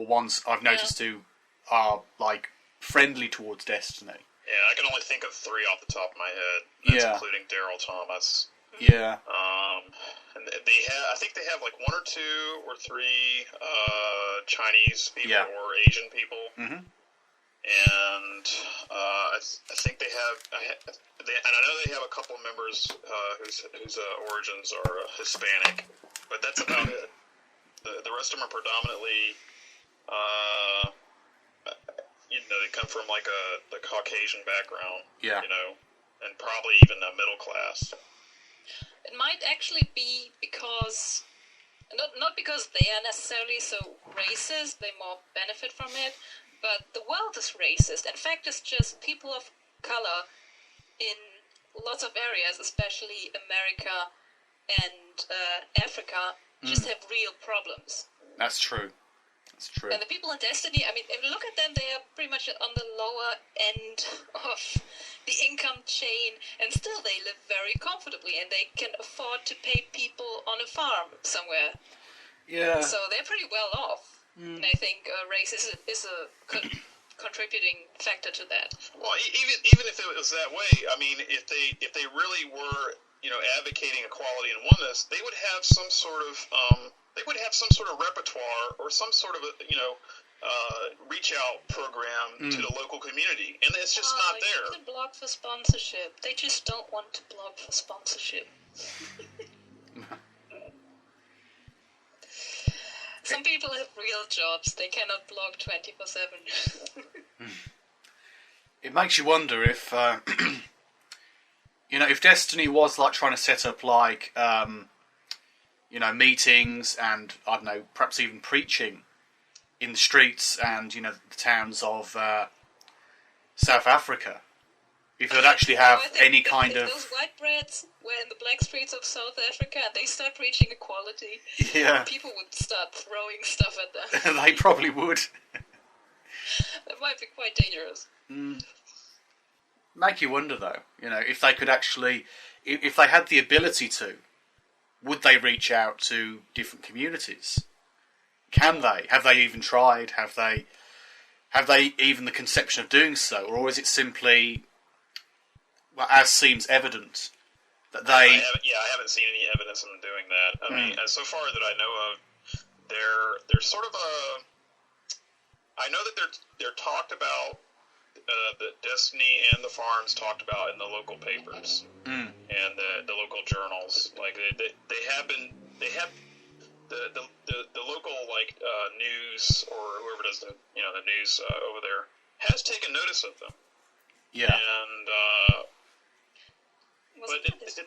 ones I've noticed who are like friendly towards Destiny. Yeah, I can only think of 3 off the top of my head. That's including Daryl Thomas. Yeah. And I think they have like 1 or 2 or 3 Chinese people or Asian people. Mm-hmm. And I think they have, and I know they have a couple of members whose origins are Hispanic, but that's about it. The rest of them are predominantly, they come from like the Caucasian background, and probably even the middle class. It might actually be because, not because they are necessarily so racist, they more benefit from it, but the world is racist. In fact, it's just people of color in lots of areas, especially America and Africa, just have real problems. That's true. That's true. And the people in Destiny, I mean, if you look at them, they are pretty much on the lower end of the income chain, and still they live very comfortably, and they can afford to pay people on a farm somewhere. Yeah. So they're pretty well off. And I think race is a contributing factor to that. Well, even if it was that way, I mean, if they really were, advocating equality and oneness, they would have some sort of repertoire or some sort of reach out program to the local community, and it's just not there. They can blog for sponsorship. They just don't want to blog for sponsorship. Some people have real jobs. They cannot blog 24/7. It makes you wonder if, if Destiny was like trying to set up like, meetings and, I don't know, perhaps even preaching in the streets and, the towns of South Africa. If they'd actually have any kind of... Those white breads were in the black streets of South Africa and they start preaching equality, people would start throwing stuff at them. They probably would. That might be quite dangerous. Make you wonder, though, if they could actually... If they had the ability to, would they reach out to different communities? Can they? Have they even tried? Have they even the conception of doing so? Or is it simply... Well, as seems evident, that they... I haven't seen any evidence of them doing that. I mean, so far that I know of, they're sort of a... I know that they're talked about, the Destiny and the farms talked about in the local papers and the local journals. Like they have the local news or whoever does the news over there has taken notice of them. Yeah. And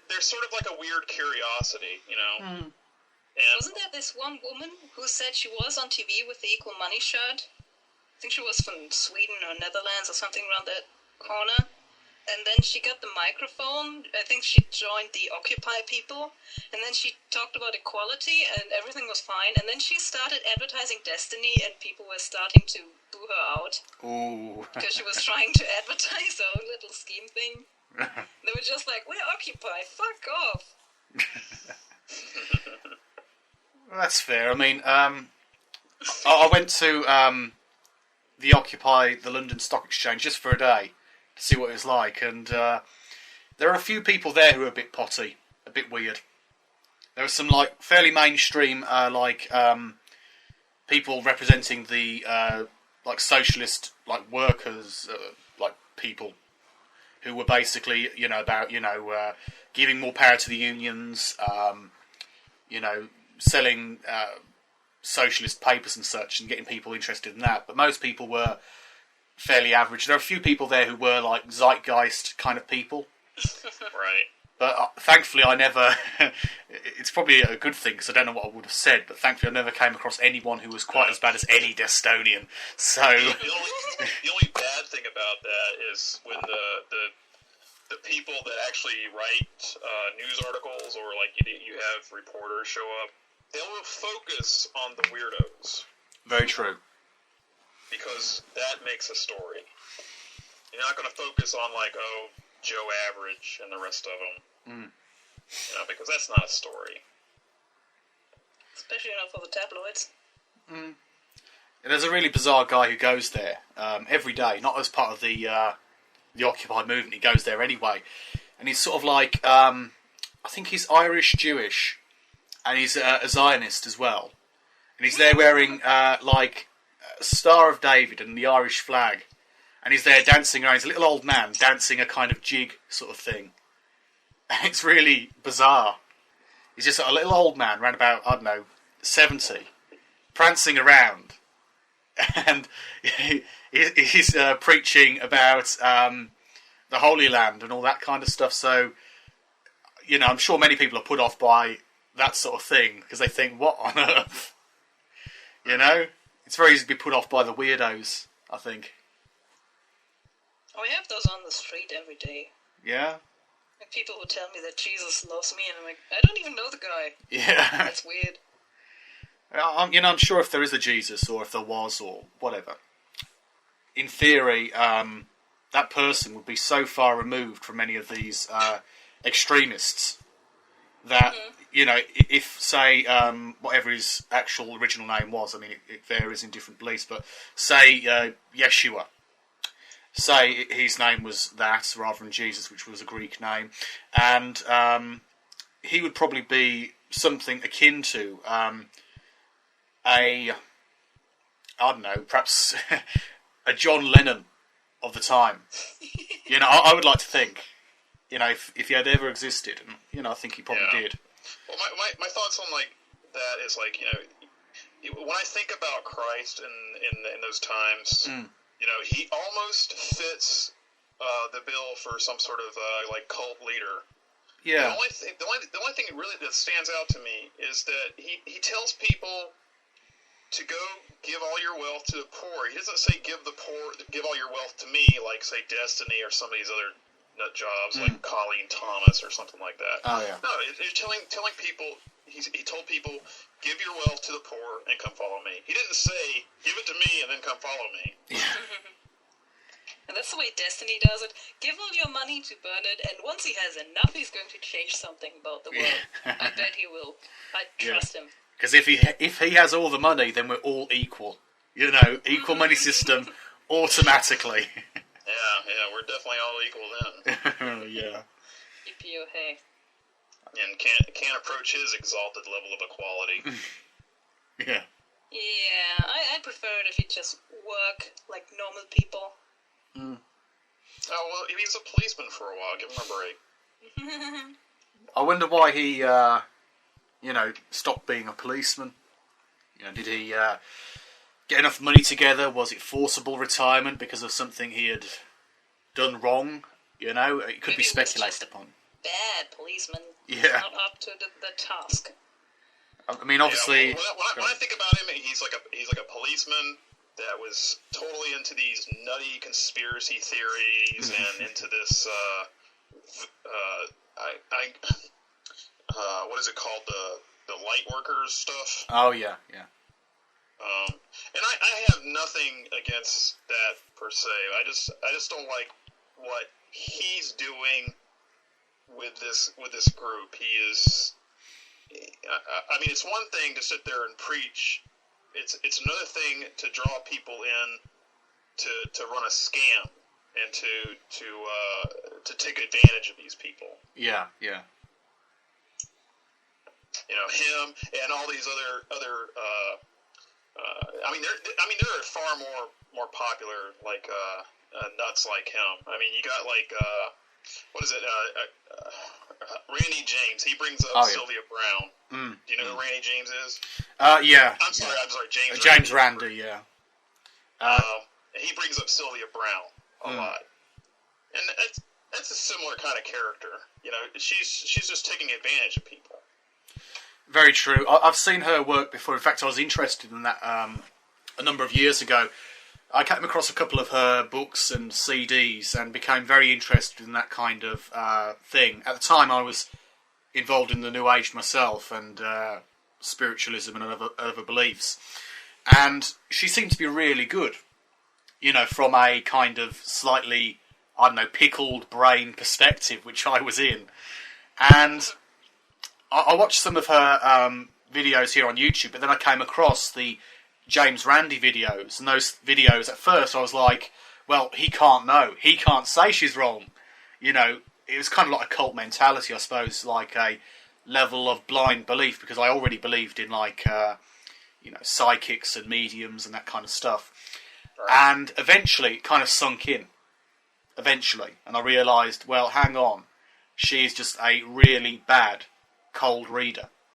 there's sort of like a weird curiosity, And wasn't there this one woman who said she was on TV with the Equal Money shirt? I think she was from Sweden or Netherlands or something around that corner. And then she got the microphone. I think she joined the Occupy people. And then she talked about equality and everything was fine. And then she started advertising Destiny and people were starting to boo her out. Ooh. Because she was trying to advertise her own little scheme thing. They were just like, we're Occupy, fuck off. Well, that's fair. I mean, I went to the Occupy, the London Stock Exchange, just for a day to see what it was like, and there are a few people there who are a bit potty, a bit weird. There were some like fairly mainstream people representing the socialist workers people who were basically about giving more power to the unions, selling socialist papers and such and getting people interested in that. But most people were fairly average. There are a few people there who were like zeitgeist kind of people. Right. But thankfully I never... it's probably a good thing because I don't know what I would have said, but thankfully I never came across anyone who was quite as bad as any Destonian. So... The only bad thing about that is when the people that actually write news articles or you have reporters show up, they will focus on the weirdos. Very true. Because that makes a story. You're not going to focus on Joe Average and the rest of them. Because that's not a story. Especially not for the tabloids. There's a really bizarre guy who goes there every day, not as part of the Occupy movement. He goes there anyway, and he's sort of like I think he's Irish Jewish, and he's a Zionist as well, and he's there wearing like a Star of David and the Irish flag, and he's there dancing around. He's a little old man dancing a kind of jig sort of thing, and it's really bizarre. He's just a little old man, around about, I don't know, 70, prancing around. And he's preaching about the Holy Land and all that kind of stuff. So, I'm sure many people are put off by that sort of thing because they think, what on earth? It's very easy to be put off by the weirdos, I think. Oh, we have those on the street every day. Yeah? And people who tell me that Jesus loves me, and I'm like, I don't even know the guy. Yeah. That's weird. I'm sure if there is a Jesus, or if there was, or whatever, in theory, that person would be so far removed from any of these extremists that, if, say, whatever his actual original name was, I mean, it varies in different beliefs, but say Yeshua, say his name was that, rather than Jesus, which was a Greek name, and he would probably be something akin to I don't know, perhaps a John Lennon of the time. I would like to think, if he had ever existed, and I think he probably did. Well, my thoughts on like that is like, when I think about Christ in those times, he almost fits the bill for some sort of like cult leader. Yeah. The only thing really that stands out to me is that he tells people to go give all your wealth to the poor. He doesn't say give all your wealth to me, like say Desteni or some of these other nut jobs like Colleen Thomas or something like that. Oh yeah. No, he's telling people. He told people, give your wealth to the poor and come follow me. He didn't say give it to me and then come follow me. Yeah. And that's the way Desteni does it. Give all your money to Bernard, and once he has enough, he's going to change something about the world. Yeah. I bet he will. I trust him. Because if he has all the money, then we're all equal. Equal money system automatically. Yeah, we're definitely all equal then. Yeah. Yippee-oh-hey. And can't approach his exalted level of equality. Yeah. Yeah, I prefer it if you just work like normal people. Mm. Oh, well, he's a policeman for a while. Give him a break. I wonder why he, stopped being a policeman. Did he get enough money together? Was it forcible retirement because of something he had done wrong? It could be speculated upon. Bad policeman. Yeah. Not up to the task. I mean, obviously. Yeah, when I think about him, he's like a policeman that was totally into these nutty conspiracy theories and into this. What is it called? The light workers stuff. Oh yeah. And I have nothing against that per se. I just don't like what he's doing with this group. He is. I mean, it's one thing to sit there and preach. It's another thing to draw people in to run a scam and to take advantage of these people. Yeah. Him and all these other. There are far more popular nuts like him. I mean, you got like what is it? Randy James. He brings up Sylvia Brown. Do you know who Randy James is? Yeah. I'm sorry, James Randi. Yeah. He brings up Sylvia Brown a lot, and that's a similar kind of character. She's just taking advantage of people. Very true. I've seen her work before. In fact, I was interested in that a number of years ago. I came across a couple of her books and CDs and became very interested in that kind of thing. At the time, I was involved in the New Age myself and spiritualism and other beliefs. And she seemed to be really good, from a kind of slightly, pickled brain perspective, which I was in. And I watched some of her videos here on YouTube, but then I came across the James Randi videos, and those videos, at first I was like, well, he can't know. He can't say she's wrong. You know, it was kind of like a cult mentality, I suppose, like a level of blind belief, because I already believed in, like, psychics and mediums and that kind of stuff. Right. And eventually it kind of sunk in. Eventually. And I realised, well, hang on. She is just a really bad cold reader.